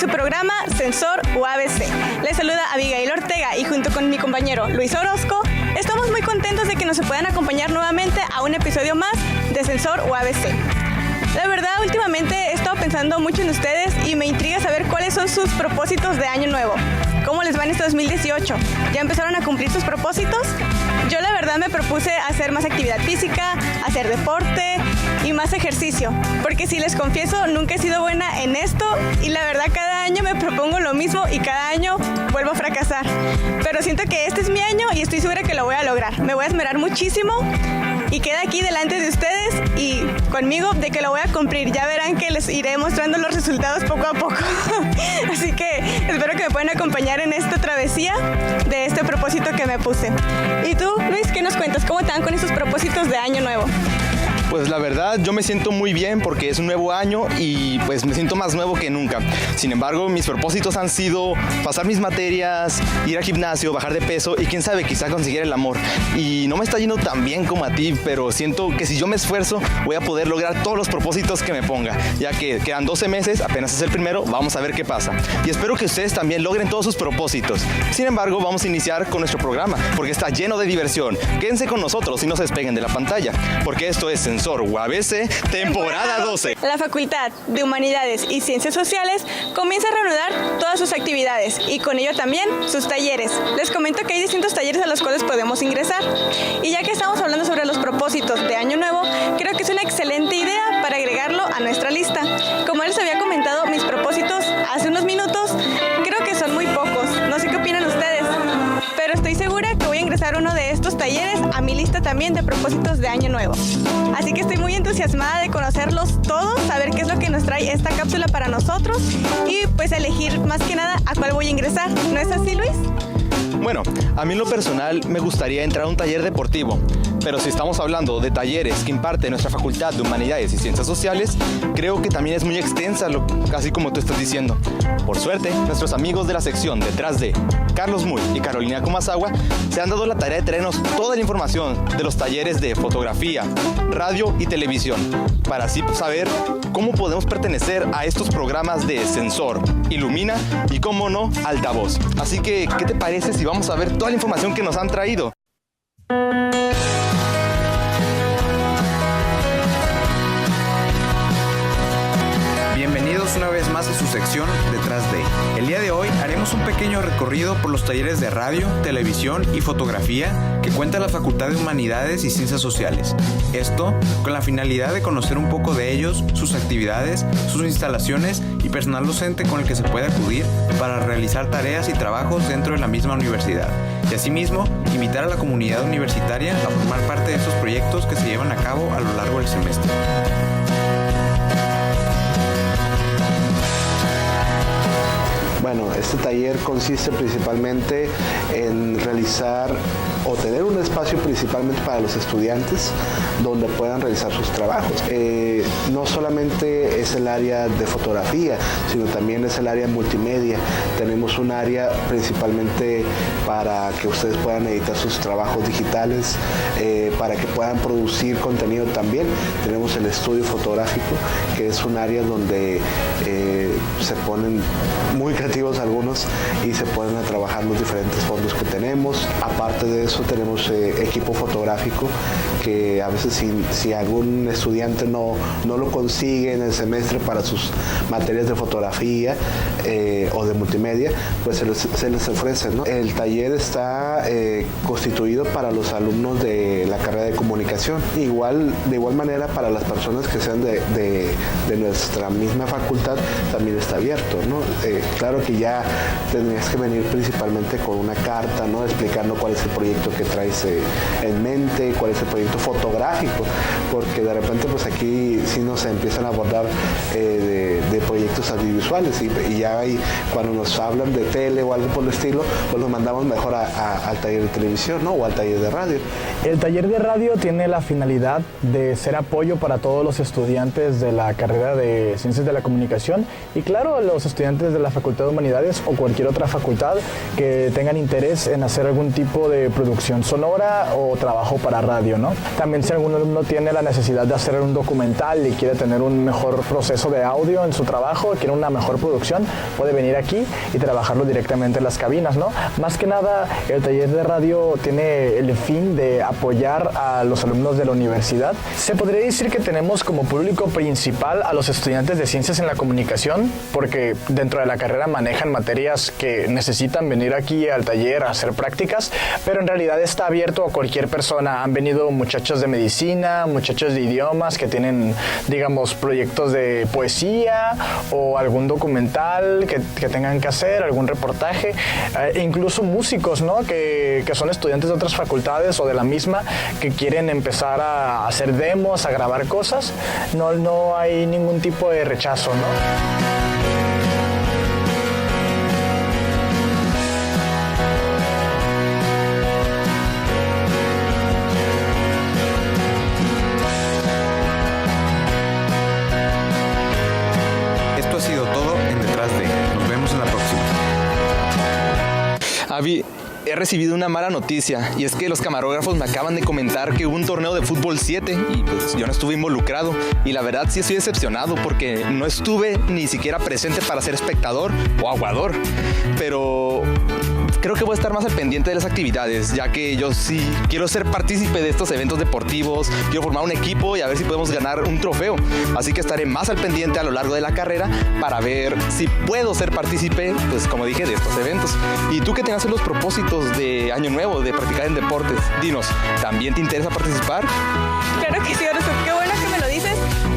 su programa Sensor UABC. Les saluda Abigail Ortega y junto con mi compañero Luis Orozco, estamos muy contentos de que nos puedan acompañar nuevamente a un episodio más de Sensor UABC. La verdad, últimamente he estado pensando mucho en ustedes y me intriga saber cuáles son sus propósitos de año nuevo. ¿Cómo les va en este 2018? ¿Ya empezaron a cumplir sus propósitos? Yo la verdad me propuse hacer más actividad física, hacer deporte y más ejercicio, porque si les confieso, nunca he sido buena en esto y la verdad cada año me propongo lo mismo y cada año vuelvo a fracasar. Pero siento que este es mi año y estoy segura que lo voy a lograr. Me voy a esmerar muchísimo y queda aquí delante de ustedes y conmigo de que lo voy a cumplir. Ya verán que les iré mostrando los resultados poco a poco. Así que espero que me puedan acompañar en esta travesía de este propósito que me puse. ¿Y tú, Luis, qué nos cuentas? ¿Cómo te van con esos propósitos de año nuevo? Pues la verdad yo me siento muy bien porque es un nuevo año y pues me siento más nuevo que nunca. Sin embargo, mis propósitos han sido pasar mis materias, ir al gimnasio, bajar de peso y quién sabe, quizá conseguir el amor. Y no me está yendo tan bien como a ti, pero siento que si yo me esfuerzo voy a poder lograr todos los propósitos que me ponga. Ya que quedan 12 meses, apenas es el primero, vamos a ver qué pasa. Y espero que ustedes también logren todos sus propósitos. Sin embargo, vamos a iniciar con nuestro programa porque está lleno de diversión. Quédense con nosotros y no se despeguen de la pantalla, porque esto es Sensor UABC, temporada 12. La Facultad de Humanidades y Ciencias Sociales comienza a reanudar todas sus actividades y con ello también sus talleres. Les comento que hay distintos talleres a los cuales podemos ingresar. Y ya que estamos hablando sobre los propósitos de Año Nuevo, creo que es una excelente idea para agregarlo a nuestra lista. Como les había comentado, mis propósitos hace unos minutos, creo que son muy pocos. No sé qué opinan ustedes, pero estoy segura que voy a ingresar uno de estos talleres a mi lista también de propósitos de Año Nuevo. Así que estoy muy entusiasmada de conocerlos todos, saber qué es lo que nos trae esta cápsula para nosotros y pues elegir más que nada a cuál voy a ingresar. ¿No es así, Luis? Bueno, a mí en lo personal me gustaría entrar a un taller deportivo, pero si estamos hablando de talleres que imparte nuestra Facultad de Humanidades y Ciencias Sociales, creo que también es muy extensa, casi como tú estás diciendo. Por suerte, nuestros amigos de la sección Detrás de, Carlos Muy y Carolina Comasagua, se han dado la tarea de traernos toda la información de los talleres de fotografía, radio y televisión, para así saber cómo podemos pertenecer a estos programas de Sensor, Ilumina y, cómo no, Altavoz. Así que, ¿qué te parece si vamos a ver toda la información que nos han traído? Bienvenidos una vez más a su sección Detrás de. El día de hoy haremos un pequeño recorrido por los talleres de radio, televisión y fotografía que cuenta la Facultad de Humanidades y Ciencias Sociales. Esto con la finalidad de conocer un poco de ellos, sus actividades, sus instalaciones y personal docente con el que se puede acudir para realizar tareas y trabajos dentro de la misma universidad. Y asimismo, invitar a la comunidad universitaria a formar parte de estos proyectos que se llevan a cabo a lo largo del semestre. Bueno, este taller consiste principalmente en realizar o tener un espacio principalmente para los estudiantes donde puedan realizar sus trabajos. No solamente es el área de fotografía, sino también es el área multimedia. Tenemos un área principalmente para que ustedes puedan editar sus trabajos digitales, para que puedan producir contenido también. Tenemos el estudio fotográfico, que es un área donde se ponen muy creativos algunos y se ponen a trabajar los diferentes fondos que tenemos. Aparte de eso tenemos equipo fotográfico que a veces si algún estudiante no lo consigue en el semestre para sus materias de fotografía o de multimedia, pues se les ofrece, ¿no? El taller está constituido para los alumnos de la carrera de comunicación. De igual manera para las personas que sean de nuestra misma facultad también está abierto, ¿no? Claro que ya tendrías que venir principalmente con una carta, ¿no? Explicando cuál es el proyecto que traes en mente, cuál es el proyecto fotográfico, porque de repente pues aquí sí nos empiezan a abordar de proyectos audiovisuales y ya ahí cuando nos hablan de tele o algo por el estilo, pues nos mandamos mejor al taller de televisión, ¿no? O al taller de radio. El taller de radio tiene la finalidad de ser apoyo para todos los estudiantes de la carrera de Ciencias de la Comunicación y claro, los estudiantes de la Facultad de Humanidades o cualquier otra facultad que tengan interés en hacer algún tipo de producción producción sonora o trabajo para radio, ¿no? También si algún alumno tiene la necesidad de hacer un documental y quiere tener un mejor proceso de audio en su trabajo, quiere una mejor producción, puede venir aquí y trabajarlo directamente en las cabinas, ¿no? Más que nada, el taller de radio tiene el fin de apoyar a los alumnos de la universidad. Se podría decir que tenemos como público principal a los estudiantes de Ciencias en la Comunicación, porque dentro de la carrera manejan materias que necesitan venir aquí al taller a hacer prácticas, pero en realidad está abierto a cualquier persona. Han venido muchachos de medicina, muchachos de idiomas que tienen, digamos, proyectos de poesía o algún documental que tengan que hacer, algún reportaje, incluso músicos, ¿no? Que son estudiantes de otras facultades o de la misma que quieren empezar a hacer demos, a grabar cosas. No hay ningún tipo de rechazo, ¿no? Esto ha sido todo en Detrás de. Nos vemos en la próxima. Avi, he recibido una mala noticia y es que los camarógrafos me acaban de comentar que hubo un torneo de fútbol 7 y pues yo no estuve involucrado y la verdad sí estoy decepcionado porque no estuve ni siquiera presente para ser espectador o aguador, pero creo que voy a estar más al pendiente de las actividades, ya que yo sí quiero ser partícipe de estos eventos deportivos, quiero formar un equipo y a ver si podemos ganar un trofeo. Así que estaré más al pendiente a lo largo de la carrera para ver si puedo ser partícipe, pues como dije, de estos eventos. Y tú que tienes los propósitos de Año Nuevo, de practicar en deportes, dinos, ¿también te interesa participar? Claro que sí, Orozco, qué bueno que me lo dices,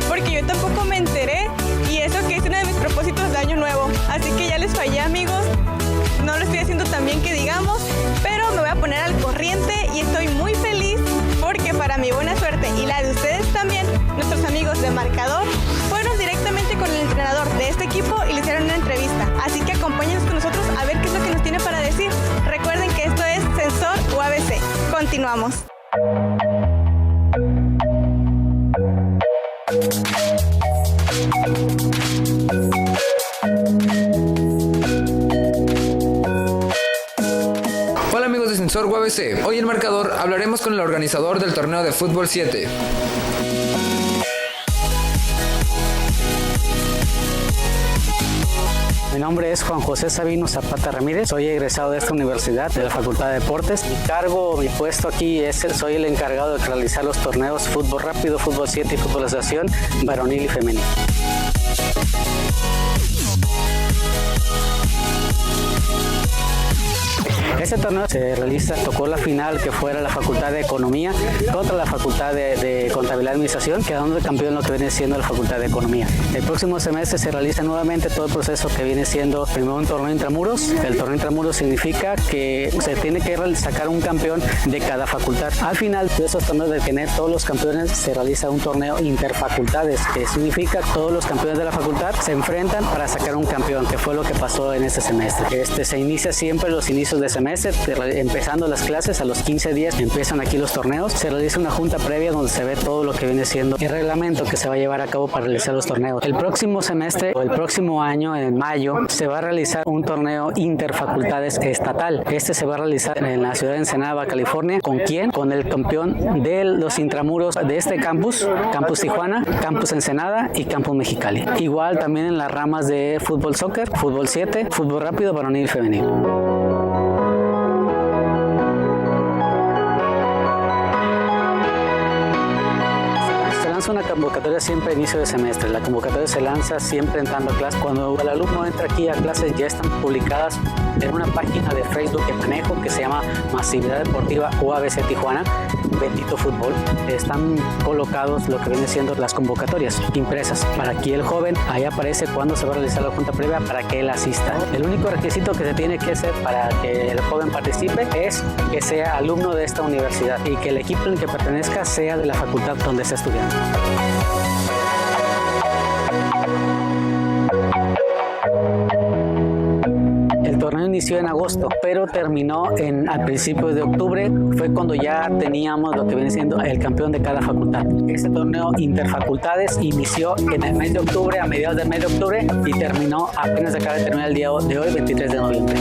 porque yo tampoco me enteré y eso que es uno de mis propósitos de Año Nuevo. Así que ya les fallé, amigos. No lo estoy haciendo tan bien que digamos, pero me voy a poner al corriente y estoy muy feliz porque para mi buena suerte y la de ustedes también, nuestros amigos de Marcador fueron directamente con el entrenador de este equipo y le hicieron una entrevista. Así que acompáñenos con nosotros a ver qué es lo que nos tiene para decir. Recuerden que esto es Sensor UABC. Continuamos. Hola amigos de Sensor UABC, hoy en Marcador hablaremos con el organizador del torneo de fútbol 7. Mi nombre es Juan José Sabino Zapata Ramírez, soy egresado de esta universidad, de la Facultad de Deportes. Mi puesto aquí soy el encargado de realizar los torneos fútbol rápido, fútbol 7 y fútbol asociación, varonil y femenil. Este torneo se realiza, tocó la final que fuera la Facultad de Economía contra la Facultad de Contabilidad y Administración, quedando de campeón lo que viene siendo la Facultad de Economía. El próximo semestre se realiza nuevamente todo el proceso que viene siendo primero un torneo intramuros. El torneo intramuros significa que se tiene que sacar un campeón de cada facultad. Al final de esos torneos, de tener todos los campeones, se realiza un torneo interfacultades, que significa que todos los campeones de la facultad se enfrentan para sacar un campeón, que fue lo que pasó en este semestre. Se inicia siempre los inicios de semestre, empezando las clases a los 15 días empiezan aquí los torneos, se realiza una junta previa donde se ve todo lo que viene siendo el reglamento que se va a llevar a cabo para realizar los torneos. El próximo semestre o el próximo año, en mayo, se va a realizar un torneo interfacultades estatal. Este se va a realizar en la ciudad de Ensenada, California. ¿Con quién? Con el campeón de los intramuros de este campus, Campus Tijuana, Campus Ensenada y Campus Mexicali. Igual también en las ramas de fútbol soccer, fútbol 7, fútbol rápido, varonil y femenil. Una convocatoria siempre a inicio de semestre. La convocatoria se lanza siempre entrando a clase. Cuando el alumno entra aquí a clases ya están publicadas en una página de Facebook que manejo que se llama Masividad Deportiva UABC Tijuana, Bendito Fútbol. Están colocados lo que viene siendo las convocatorias impresas para que el joven, ahí aparece cuando se va a realizar la junta previa para que él asista. El único requisito que se tiene que hacer para que el joven participe es que sea alumno de esta universidad y que el equipo en el que pertenezca sea de la facultad donde está estudiando. El torneo inició en agosto, pero terminó a principios de octubre. Fue cuando ya teníamos lo que viene siendo el campeón de cada facultad. Este torneo interfacultades inició en el mes de octubre, a mediados del mes de octubre, y terminó apenas acaba de terminar el día de hoy, 23 de noviembre.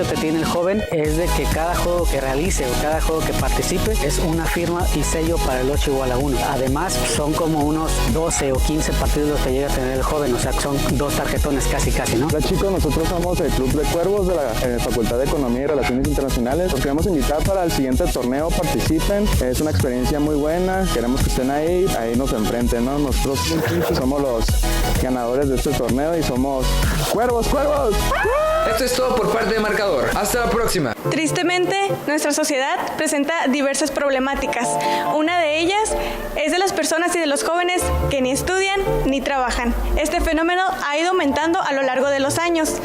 beneficio que tiene el joven es de que cada juego que realice o cada juego que participe es una firma y sello para el 8 igual a 1. Además, son como unos 12 o 15 partidos los que llega a tener el joven, o sea, son 2 tarjetones casi, ¿no? Hola chicos, nosotros somos el Club de Cuervos de la Facultad de Economía y Relaciones Internacionales. Los queremos invitar para el siguiente torneo, participen. Es una experiencia muy buena, queremos que estén ahí nos enfrenten, ¿no? Nosotros somos los ganadores de este torneo y somos Cuervos. Esto es todo por parte de Marcador. Hasta la próxima. Tristemente, nuestra sociedad presenta diversas problemáticas. Una de ellas es de las personas y de los jóvenes que ni estudian ni trabajan. Este fenómeno ha ido aumentando a lo largo de los años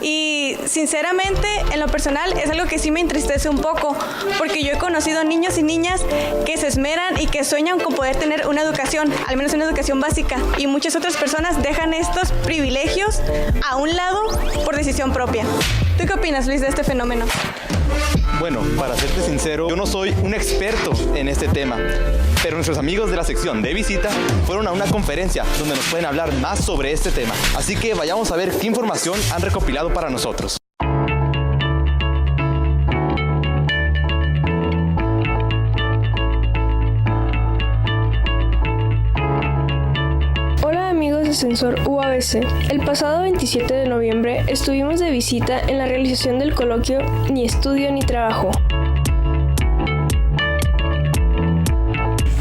y sinceramente, en lo personal, es algo que sí me entristece un poco, porque yo he conocido niños y niñas que se esmeran y que sueñan con poder tener una educación, al menos una educación básica, y muchas otras personas dejan estos privilegios a un lado por decisión propia. ¿Tú qué opinas, Luis, de este fenómeno? Bueno, para serte sincero, yo no soy un experto en este tema, pero nuestros amigos de la sección de visita fueron a una conferencia donde nos pueden hablar más sobre este tema. Así que vayamos a ver qué información han recopilado para nosotros. Ascensor UABC. El pasado 27 de noviembre estuvimos de visita en la realización del coloquio Ni estudio ni trabajo.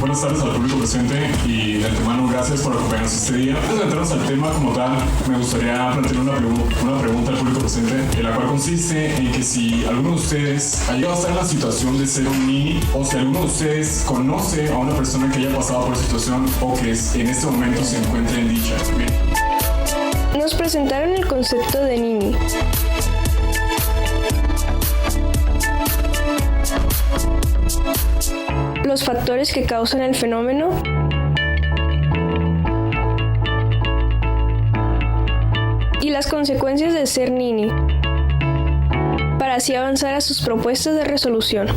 Buenas tardes al público presente y de antemano gracias por acompañarnos este día. Antes de entrarnos al tema como tal, me gustaría plantear una pregunta al público presente, en la cual consiste en que si alguno de ustedes ha llegado a estar en la situación de ser un nini, o si alguno de ustedes conoce a una persona que haya pasado por esa situación o que en este momento se encuentre en dicha. Bien. Nos presentaron el concepto de nini. Los factores que causan el fenómeno, y las consecuencias de ser nini, para así avanzar a sus propuestas de resolución.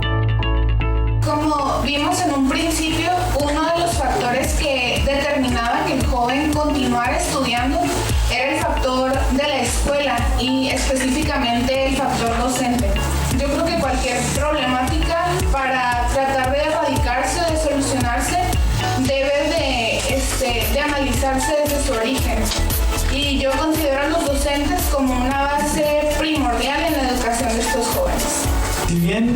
Como vimos en un principio, uno de los factores que determinaba que el joven continuara estudiando era el factor de la escuela y específicamente el factor docente. Yo creo que cualquier problemática para tratar de erradicarse o de solucionarse debe de analizarse desde su origen. Y yo considero a los docentes como una base primordial en la educación de estos jóvenes. Si bien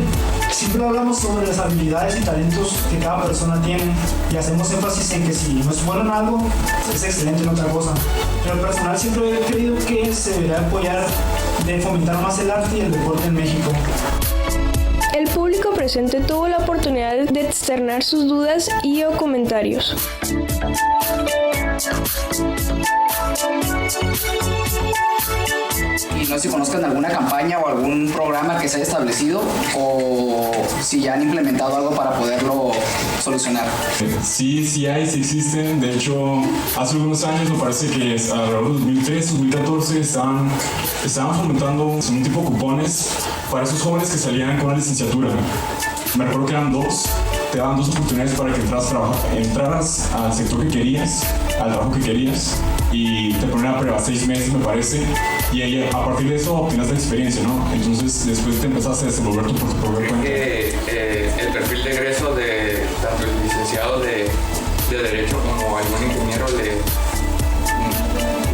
siempre hablamos sobre las habilidades y talentos que cada persona tiene y hacemos énfasis en que si no es bueno en algo, es excelente en otra cosa, pero personal siempre he creído que se debería apoyar de fomentar más el arte y el deporte en México. El público presente tuvo la oportunidad de externar sus dudas y o comentarios. Y no sé si conozcan alguna campaña o algún programa que se haya establecido o si ya han implementado algo para poderlo solucionar. Sí existen. De hecho, hace algunos años, me parece que alrededor de 2013, 2014, estaban fomentando un tipo de cupones para esos jóvenes que salían con una licenciatura. Me recuerdo que eran 2. Te daban 2 oportunidades para que entraras al sector que querías, al trabajo que querías, y te ponían a prueba 6 meses, me parece, y ahí, a partir de eso obtenías la experiencia, ¿no? Entonces después te empezaste a desenvolver por tu propia cuenta. El perfil de egreso de tanto el licenciado de Derecho como algún ingeniero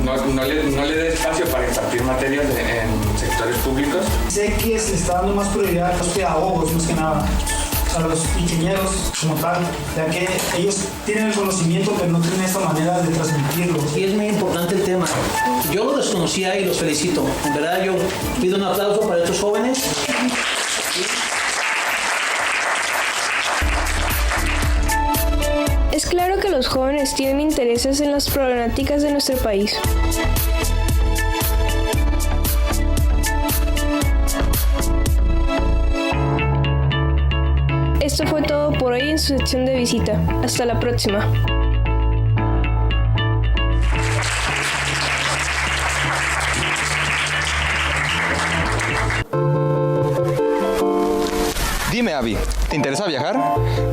no le da espacio para impartir materias en sectores públicos. Sé que se está dando más prioridad a los pedagogos, más que nada, a los ingenieros como tal, ya que ellos tienen el conocimiento pero no tienen esta manera de transmitirlo. Y es muy importante el tema. Yo lo desconocía y los felicito. En verdad yo pido un aplauso para estos jóvenes. Es claro que los jóvenes tienen intereses en las problemáticas de nuestro país. Esto fue todo por hoy en su sección de visita. Hasta la próxima. Dime, Avi, ¿te interesa viajar?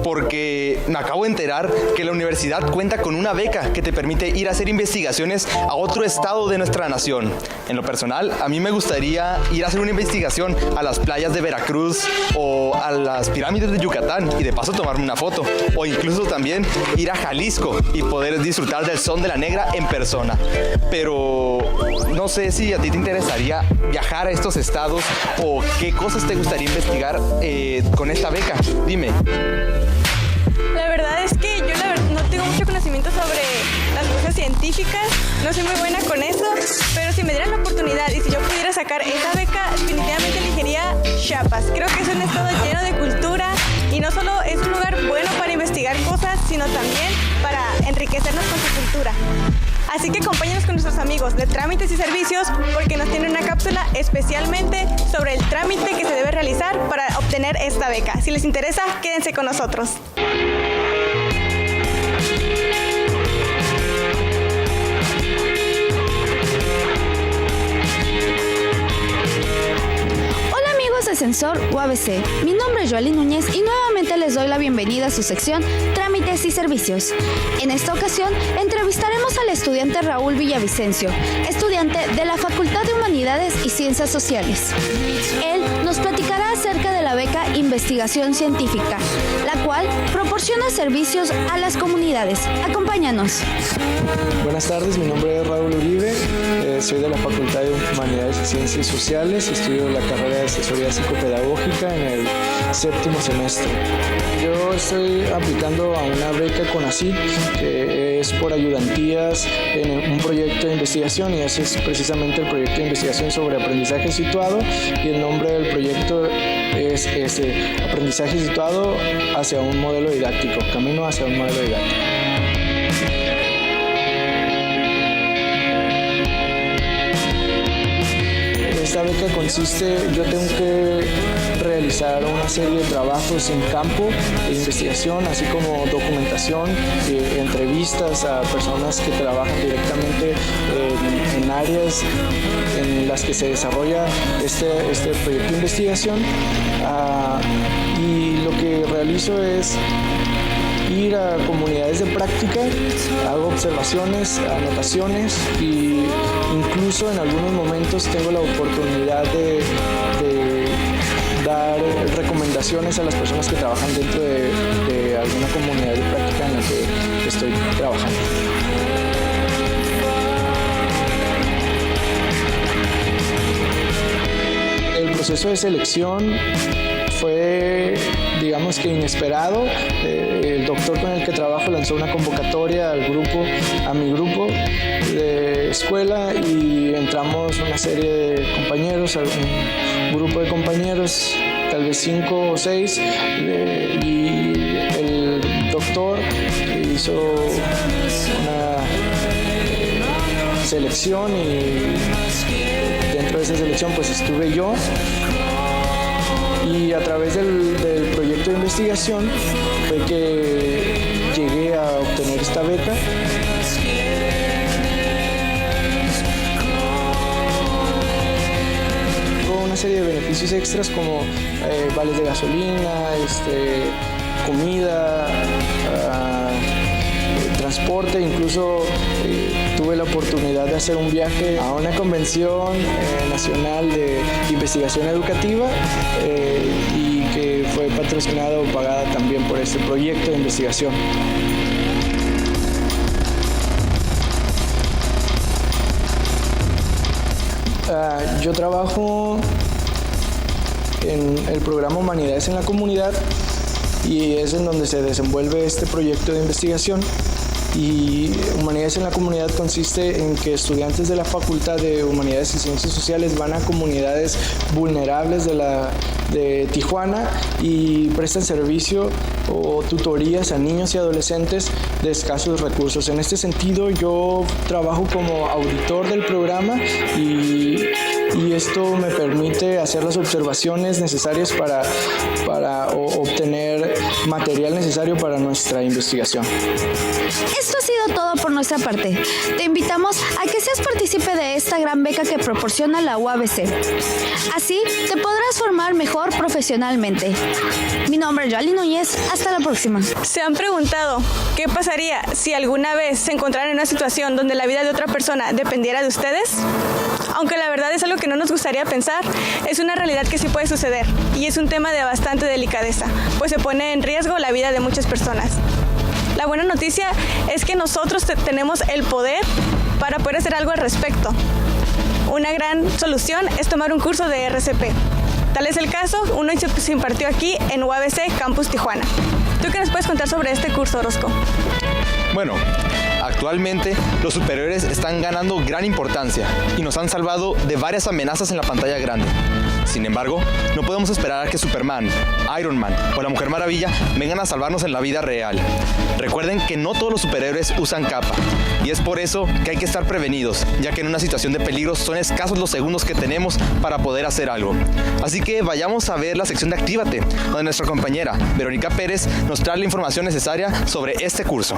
Porque me acabo de enterar que la universidad cuenta con una beca que te permite ir a hacer investigaciones a otro estado de nuestra nación. En lo personal, a mí me gustaría ir a hacer una investigación a las playas de Veracruz o a las pirámides de Yucatán y de paso tomarme una foto. O incluso también ir a Jalisco y poder disfrutar del son de la negra en persona. Pero no sé si a ti te interesaría viajar a estos estados o qué cosas te gustaría investigar con esta beca. Dime. La verdad es que yo no tengo mucho conocimiento sobre las cosas científicas, no soy muy buena con eso, pero si me dieran la oportunidad y si yo pudiera sacar esa beca, definitivamente elegiría Chiapas. Creo que es un estado lleno de cultura y no solo es un lugar bueno para investigar cosas, sino también para enriquecernos con su cultura. Así que acompáñanos con nuestros amigos de Trámites y Servicios porque nos tienen una cápsula especialmente sobre el trámite que se debe realizar para obtener esta beca. Si les interesa, quédense con nosotros. De Ascensor UABC. Mi nombre es Joely Núñez y nuevamente les doy la bienvenida a su sección Trámites y Servicios. En esta ocasión entrevistaremos al estudiante Raúl Villavicencio, estudiante de la Facultad de Humanidades y Ciencias Sociales. Él nos platicará acerca de la beca Investigación Científica, la cual proporciona servicios a las comunidades. Acompáñanos. Buenas tardes, mi nombre es Raúl Uribe, soy de la Facultad de Humanidades y Ciencias Sociales, estudio la carrera de Asesoría Psicopedagógica en el 7º semestre. Yo estoy aplicando a una beca CONACYT que es por ayudantías en un proyecto de investigación y ese es precisamente el proyecto de investigación sobre aprendizaje situado y el nombre del proyecto es Aprendizaje situado hacia un modelo didáctico, camino hacia un modelo didáctico. Esta beca consiste, yo tengo que realizar una serie de trabajos en campo de investigación, así como documentación, entrevistas a personas que trabajan directamente en áreas en las que se desarrolla este proyecto de investigación. Y lo que realizo es ir a comunidades de práctica, hago observaciones, anotaciones y incluso en algunos momentos tengo la oportunidad de dar recomendaciones a las personas que trabajan dentro de alguna comunidad de práctica en la que estoy trabajando. El proceso de selección fue, digamos que inesperado. El doctor con el que trabajo lanzó una convocatoria a mi grupo de escuela y entramos una serie de compañeros, un grupo de compañeros, tal vez 5 o 6, y el doctor hizo una selección y dentro de esa selección pues estuve yo. Y a través del proyecto de investigación fue que llegué a obtener esta beca. Con una serie de beneficios extras como vales de gasolina, comida, transporte, incluso tuve la oportunidad de hacer un viaje a una convención nacional de investigación educativa y que fue patrocinada o pagada también por este proyecto de investigación. Yo trabajo en el programa Humanidades en la Comunidad y es en donde se desenvuelve este proyecto de investigación. Y Humanidades en la Comunidad consiste en que estudiantes de la Facultad de Humanidades y Ciencias Sociales van a comunidades vulnerables de Tijuana y prestan servicio o tutorías a niños y adolescentes de escasos recursos. En este sentido, yo trabajo como auditor del programa y esto me permite hacer las observaciones necesarias para obtener material necesario para nuestra investigación. Esto ha sido todo por nuestra parte. Te invitamos a que seas partícipe de esta gran beca que proporciona la UABC. Así te podrás formar mejor profesionalmente. Mi nombre es Joali Núñez. Hasta la próxima. ¿Se han preguntado qué pasaría si alguna vez se encontraran en una situación donde la vida de otra persona dependiera de ustedes? Aunque la verdad es algo que no nos gustaría pensar, es una realidad que sí puede suceder y es un tema de bastante delicadeza, pues se pone en riesgo la vida de muchas personas. La buena noticia es que nosotros tenemos el poder para poder hacer algo al respecto. Una gran solución es tomar un curso de RCP. Tal es el caso, uno se impartió aquí en UABC Campus Tijuana. ¿Tú qué nos puedes contar sobre este curso, Orozco? Bueno, actualmente los superhéroes están ganando gran importancia y nos han salvado de varias amenazas en la pantalla grande. Sin embargo, no podemos esperar a que Superman, Iron Man o la Mujer Maravilla vengan a salvarnos en la vida real. Recuerden que no todos los superhéroes usan capa y es por eso que hay que estar prevenidos, ya que en una situación de peligro son escasos los segundos que tenemos para poder hacer algo. Así que vayamos a ver la sección de Actívate, donde nuestra compañera Verónica Pérez nos trae la información necesaria sobre este curso.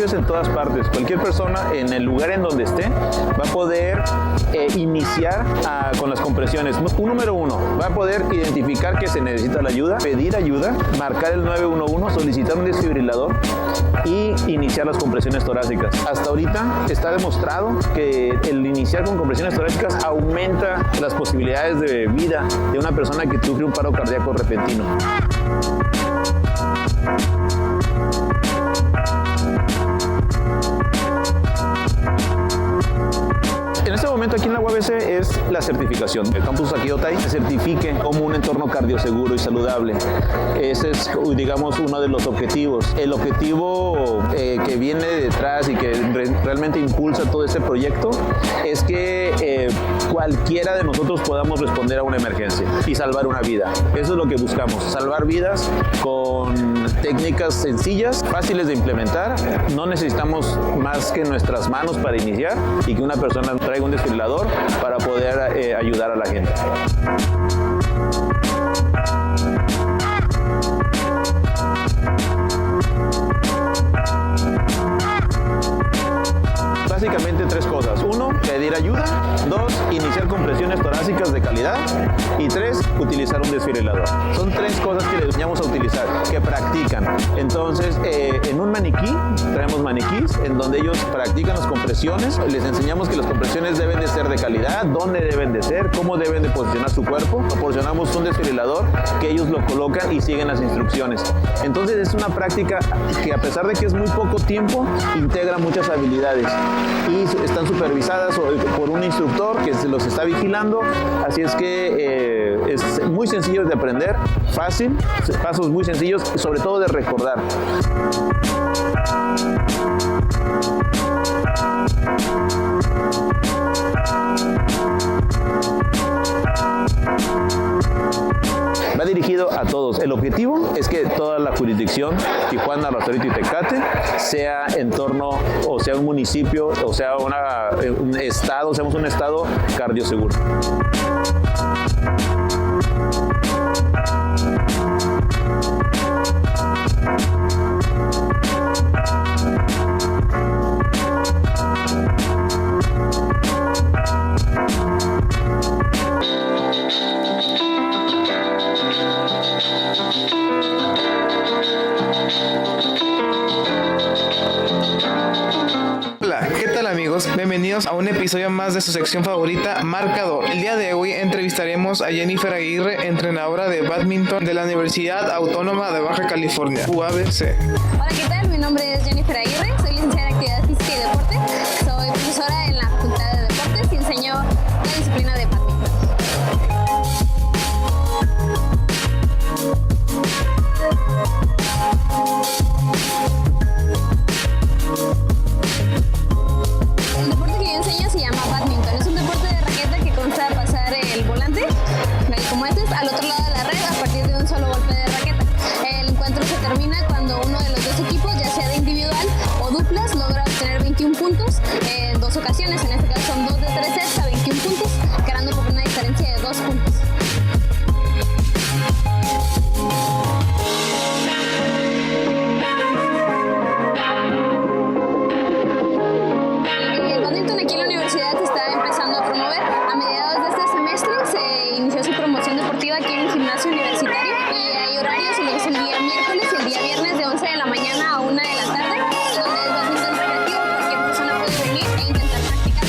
En todas partes, cualquier persona en el lugar en donde esté va a poder iniciar con las compresiones. Número uno, va a poder identificar que se necesita la ayuda, pedir ayuda, marcar el 911, solicitar un desfibrilador y iniciar las compresiones torácicas. Hasta ahorita está demostrado que el iniciar con compresiones torácicas aumenta las posibilidades de vida de una persona que sufre un paro cardíaco repentino. En este momento aquí en la UABC es la certificación. El campus Aquidotay se certifique como un entorno cardioseguro y saludable. Ese es, digamos, uno de los objetivos. El objetivo que viene detrás y que realmente impulsa todo este proyecto es que cualquiera de nosotros podamos responder a una emergencia y salvar una vida. Eso es lo que buscamos, salvar vidas con técnicas sencillas, fáciles de implementar. No necesitamos más que nuestras manos para iniciar y que una persona traiga un desfibrilador para poder ayudar a la gente. Básicamente tres cosas. Uno, pedir ayuda. Dos, iniciar compresiones torácicas de calidad. Y tres, utilizar un desfibrilador. Son tres cosas que les enseñamos a utilizar, que practican. Entonces, en un maniquí, traemos maniquís en donde ellos practican las compresiones. Les enseñamos que las compresiones deben de ser de calidad, dónde deben de ser, cómo deben de posicionar su cuerpo. Proporcionamos un desfibrilador que ellos lo colocan y siguen las instrucciones. Entonces, es una práctica que, a pesar de que es muy poco tiempo, integra muchas habilidades. Y están supervisadas por un instructor que se los está vigilando, así es que es muy sencillo de aprender, fácil, pasos muy sencillos y sobre todo de recordar. Va dirigido a todos. El objetivo es que toda la jurisdicción, Tijuana, Rosarito y Tecate, sea en torno, o sea un municipio, o sea un estado, seamos un estado cardioseguro. Bienvenidos a un episodio más de su sección favorita, Marcador. El día de hoy entrevistaremos a Jennifer Aguirre, entrenadora de bádminton de la Universidad Autónoma de Baja California, UABC. Hola, ¿qué tal? Mi nombre es Jennifer Aguirre, soy licenciada en Actividad Física y Deporte, soy profesora en la Facultad de Deportes y enseño la disciplina de bádminton. como este, al otro lado de la red a partir de un solo golpe de raqueta. El encuentro se termina cuando uno de los dos equipos, ya sea de individual o duplas, logra obtener 21 puntos en 2 ocasiones. En este caso son 2 de 3 sets a 21 puntos, ganando por una diferencia de 2 puntos. El badminton aquí en la universidad se está empezando a promover. A mediados de este semestre se inició su promoción deportiva aquí en el gimnasio universitario y hay horarios en los que es el día miércoles y el día viernes de 11 de la mañana a 1 de la tarde, donde es badminton recreativo. Cualquier persona puede venir e intentar practicar.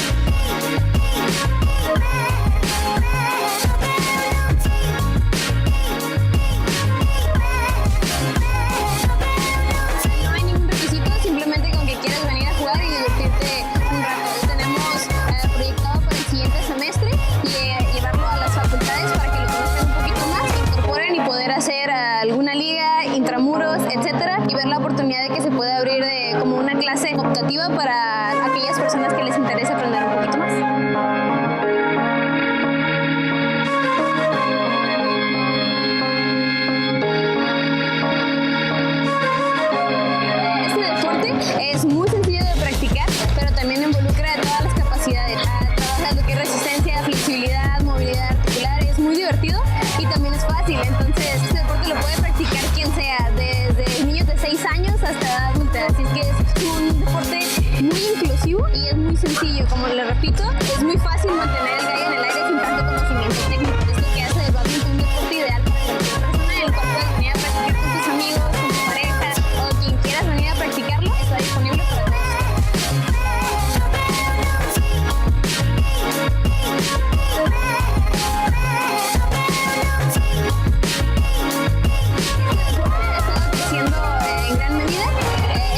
No hay ningún requisito, simplemente con que quieras venir a jugar y divertirte un rato. Tenemos proyectado para el siguiente semestre y llevarlo a las facultades para que lo conozcan un poquito más, se incorporen y poder hacer alguna liga, intramuros, etcétera, y ver la oportunidad de que se pueda abrir como una clase optativa para aquellas personas que les interesa aprender un poquito más. Este deporte es muy sencillo de practicar, pero también involucra todas las capacidades. Trabajas lo que es resistencia, flexibilidad, movilidad articular, es muy divertido y también es fácil. Entonces, este deporte lo puede practicar quien sea, desde niños de 6 años hasta edad adulta. Así es que es un deporte muy inclusivo y es muy sencillo. Como le repito, es muy fácil mantener el gallo en el aire sin tanto conocimiento técnico. Es lo que hace del badminton un deporte ideal para cualquier persona, en el cual puedes venir a practicar con tus amigos, con tu pareja o quien quieras venir a practicarlo. Está disponible para todos. Creciendo en gran medida.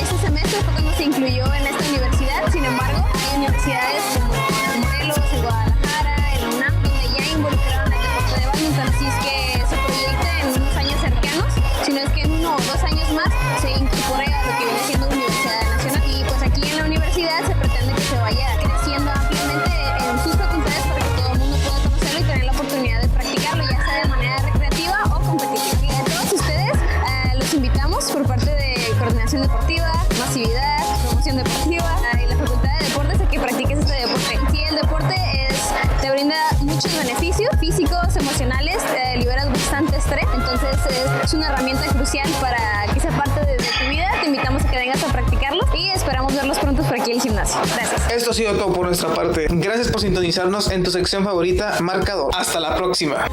Este semestre fue cuando se incluyó en esta universidad. Sin embargo, hay universidades como en Morelos, en Guadalajara, en UNAM, donde ya involucraron el deporte de badminton. Así es que se proyecta en unos años cercanos, si no es que en 1 o 2 años más se incorpore a lo que viene siendo Universidad Nacional. Y pues aquí en la universidad se pretende que se vaya creciendo ampliamente en sus facultades para que todo el mundo pueda conocerlo y tener la oportunidad de practicarlo, ya sea de manera recreativa o competitiva. Y a todos ustedes los invitamos por parte de Coordinación Deportiva, Masividad, Promoción Deportiva y la Facultad de Deportes a que practiques este deporte. Sí, el deporte te brinda muchos beneficios físicos, emocionales, te liberas bastante estrés, entonces es una herramienta crucial para que sea parte de tu vida. Te invitamos a que vengas a practicarlo y esperamos verlos pronto por aquí en el gimnasio. Gracias. Esto ha sido todo por nuestra parte. Gracias por sintonizarnos en tu sección favorita, Marcador. Hasta la próxima.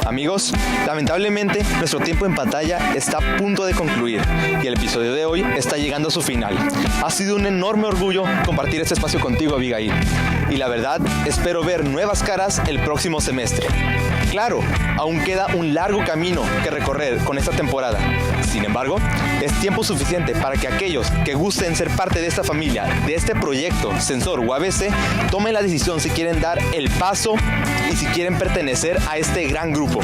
Amigos, lamentablemente nuestro tiempo en pantalla está a punto de concluir y el episodio de hoy está llegando a su final. Ha sido un enorme orgullo compartir este espacio contigo, Abigail, y la verdad espero ver nuevas caras el próximo semestre. Claro, aún queda un largo camino que recorrer con esta temporada. Sin embargo, es tiempo suficiente para que aquellos que gusten ser parte de esta familia, de este proyecto Sensor UABC, tomen la decisión si quieren dar el paso y si quieren pertenecer a este gran grupo.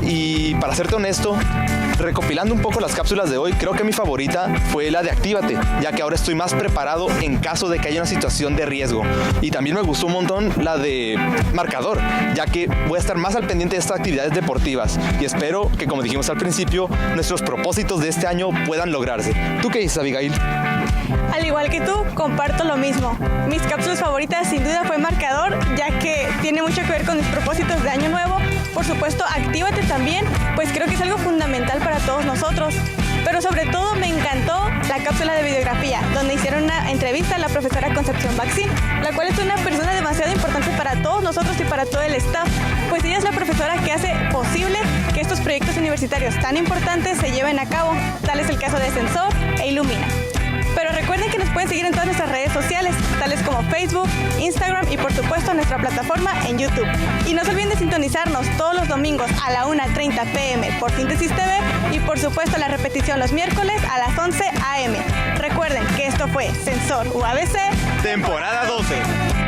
Y para serte honesto, recopilando un poco las cápsulas de hoy, creo que mi favorita fue la de Actívate, ya que ahora estoy más preparado en caso de que haya una situación de riesgo. Y también me gustó un montón la de Marcador, ya que voy a estar más al pendiente de estas actividades deportivas y espero que, como dijimos al principio, nuestros propósitos de este año puedan lograrse. ¿Tú qué dices, Abigail? Al igual que tú, comparto lo mismo. Mis cápsulas favoritas sin duda fue Marcador, ya que tiene mucho que ver con mis propósitos de año nuevo. Por supuesto, Actívate también, pues creo que es algo fundamental para todos nosotros. Pero sobre todo me encantó la cápsula de videografía, donde hicieron una entrevista a la profesora Concepción Baxín, la cual es una persona demasiado importante para todos nosotros y para todo el staff, pues ella es la profesora que hace posible que estos proyectos universitarios tan importantes se lleven a cabo. Tal es el caso de Sensor e Ilumina. Pero recuerden que nos pueden seguir en todas nuestras redes sociales, tales como Facebook, Instagram y por supuesto nuestra plataforma en YouTube. Y no se olviden de sintonizarnos todos los domingos a la 1:30 p.m. por Síntesis TV y por supuesto la repetición los miércoles a las 11 a.m. Recuerden que esto fue Sensor UABC temporada 12.